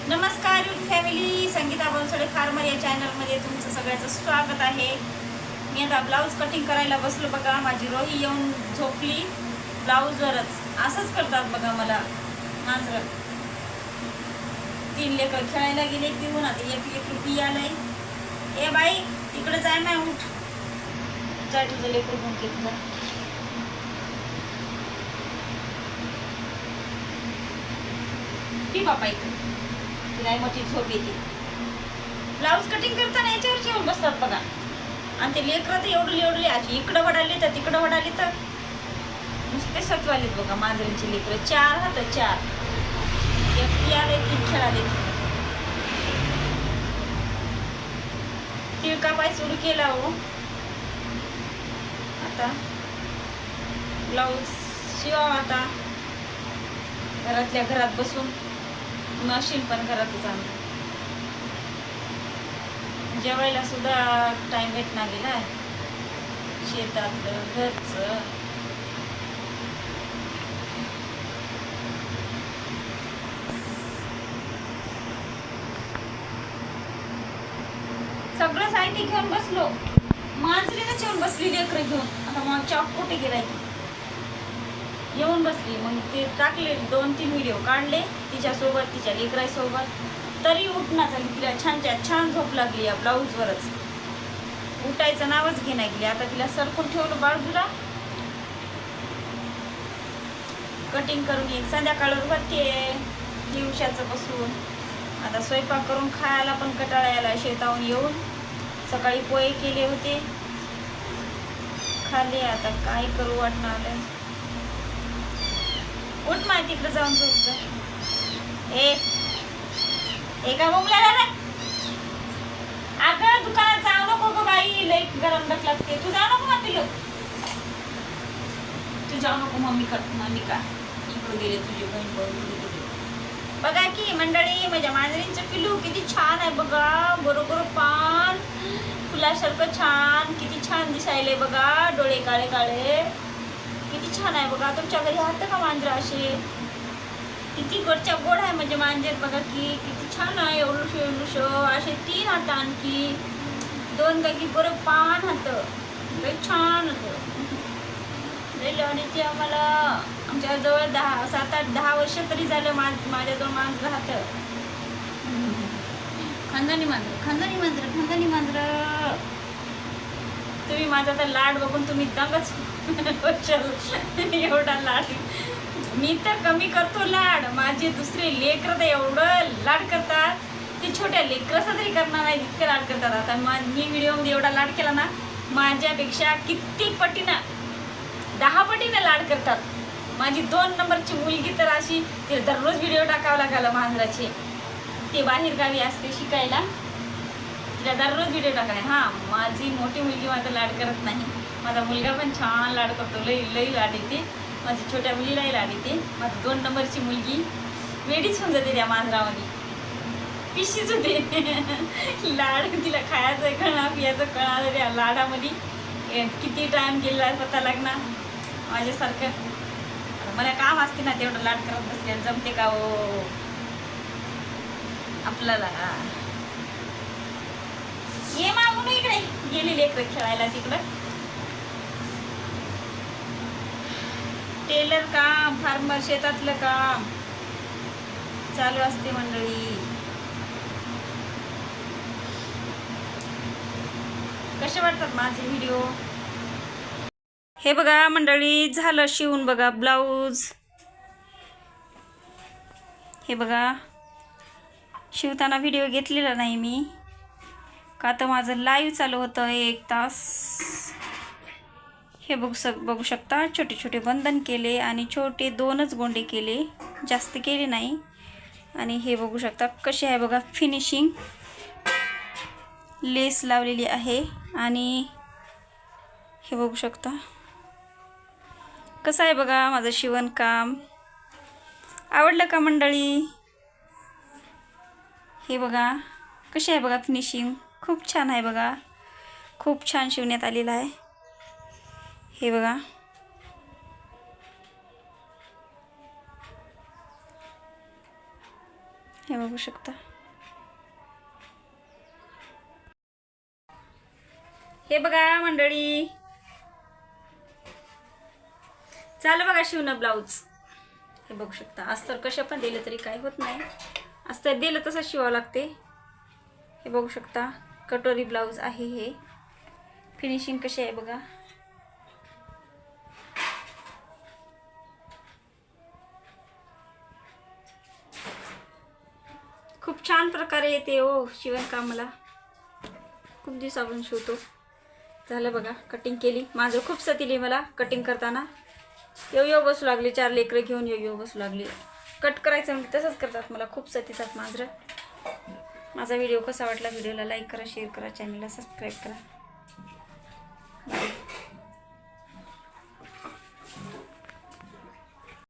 नमस्कार family, Sangeeta Bansode farmer या चॅनलमध्ये तुमचं सगळ्याचं स्वागत आहे। मी आता ब्लाऊज कटिंग करायला बसलो बघा। माझी रोही येऊन झोपली ब्लाऊजवरच। असंच करतात बघा मला मांजरं। 3 लेकर खेळायला गेले पिऊन, आता एक लेकर पी आलंय। ए बाई तिकडे जाय ना, उठ जाय, तुझं लेकर घेऊन तुझा। पी बापा इकडे, तिला मोठी झोप येते। ब्लाऊज कटिंग करताना याच्यावर येऊन बसतात बघा। आणि ते लेकरं तर एवढली अशी इकडं वडाली तर तिकडं वडाली तर नुसते सत्वालीत बघा मांजरींची लेकरं। 4 हात 4, एक पी आले 3 खेळाले। तीळ कापाय सुरू केला हो। आता ब्लाऊज शिवावा, आता घरातल्या घरात बसून, मशीन पण घरातच आणलं। जेवायला सुद्धा टाइम भेटणार गेला, शेतातलं घरचं। सगळं साहित्य घेऊन बसलो, मांजरीनच येऊन बसली लेकरं घेऊन। आता मग चॉक कुठे गेलाय, येऊन बसली। मग ते टाकले 2-3 व्हिडिओ काढले तिच्यासोबत, तिच्या लेकरासोबत। तरी उठणार झाली, तिला छान झोप लागली या ब्लाऊजवरच। उठायचं नावच घे नाही गेली। आता तिला सरकून ठेवलं बाजूला, कटिंग करून येईल। संध्याकाळवर होते दिवसाचं बसून। आता स्वयंपाक करून खायला पण कंटाळा यायला शेताहून येऊन। सकाळी पोहे केले होते, खाल्ले। आता काय करू वाटणार आहे। उठ माय, तिकडे जाऊन झोप जा। एका बोंबला रे, अगं दुकानात जाऊ नको गं बाई, लई गरम डक लागते। तू जाऊ नको पिलो, तू जाऊ नको। मम्मी का इकडे गेले तुझे बहीण भाऊ। बघा की मंडळी, माझ्या मांजरींचं पिलू किती छान आहे बघा। बरोबर पान फुलासारखं छान, किती छान दिसायले बघा। डोळे काळे काळे, किती छान आहे बघा। तुमच्या घरी हात का मांजरं असे? किती गोडच्या गोड आहे म्हणजे मांजर बघा की, किती छान आहे। एवढं असे 3 हात, आणखी 2 काही बरं पान हात, लय छान होतं। लय लावणीची आम्हाला। आमच्या जवळ 7-8-10 वर्ष तरी झालं माझ्याजवळ मांजर राहतं। खानदानी मांजर। तुम्ही माझा तर लाड बघून तुम्ही दंगच एवढा लाड। मी तर कमी करतो लाड, माझे दुसरे लेकर तर एवढं लाड करतात। ते छोट्या लेकराचं तरी करणार नाही, इतकं लाड करतात। आता मी व्हिडिओमध्ये एवढा लाड केला ना, माझ्यापेक्षा किती पटीनं, 10 पटीनं लाड करतात। माझी 2 नंबरची मुलगी तर अशी, ते दररोज व्हिडिओ टाकावं लागला मांजराचे। ते बाहेर गावी असते शिकायला, तिला दररोज व्हिडिओ टाकाय। माझी मोठी मुलगी माझा लाड करत नाही, माझा मुलगा पण छान लाड करतो। लई लाड येते माझी छोट्या मुलीलाही लाड येते। माझी 2 नंबरची मुलगी वेडीच होऊन जाते त्या मांजरामध्ये, पिशीच होते। लाड, तिला खायचं कळणार, पियाचं कळणार, त्या लाडामध्ये किती टाइम गेला पता लागणार। माझ्यासारखं मला काम असते ना, तेवढं लाड करत बसले जमते का हो आपल्याला? ये मागून इकडे, गेली लेकरं खेळायला तिकडं। टेलर काम, फार्मर शेतातलं काम चालू असते मंडळी। कसे वाटतात माझे व्हिडिओ? हे बघा मंडळी, झालं शिवून बघा ब्लाऊज। हे बघा, शिवताना व्हिडिओ घेतलेला नाही मी, का तर माझं लाईव्ह चालू होतं 1 तास। हे बघू शकता, छोटे बंधन केले आणि छोटे 2च गोंडे केले, जास्त केले नाही। आणि हे बघू शकता कशी आहे बघा फिनिशिंग, लेस लावलेली आहे। आणि हे बघू शकता कसं आहे बघा माझं शिवणकाम। आवडलं का मंडळी? हे बघा कशी आहे बघा फिनिशिंग, खूप छान आहे बघा, खूप छान शिवण्यात आलेलं आहे। हे बघा, हे बघू शकता. हे बघा मंडळी, चालू बघा शिवणं ब्लाऊज. हे बघू शकता. अस्तर कशा पण दिलं तरी काही होत नाही, अस्तर दिलं तसं शिवावं लागते. हे बघू शकता कटोरी ब्लाऊज आहे. हे फिनिशिंग कशी आहे बघा. खूप छान प्रकारे येते हो शिवणकाम. मला खूप दिवसापासून शिवतो. झालं बघा, कटिंग केली. माझं खूप सतीली मला कटिंग करताना. यो बसू लागले, 4 लेकरं घेऊन यो बसू लागले. कट करायचं म्हणजे तसंच करतात, मला खूप सतीतात मांजरं. माझा व्हिडिओ कसा वाटला, व्हिडिओला लाईक करा, शेअर करा, चॅनलला सबस्क्राईब करा. बाय.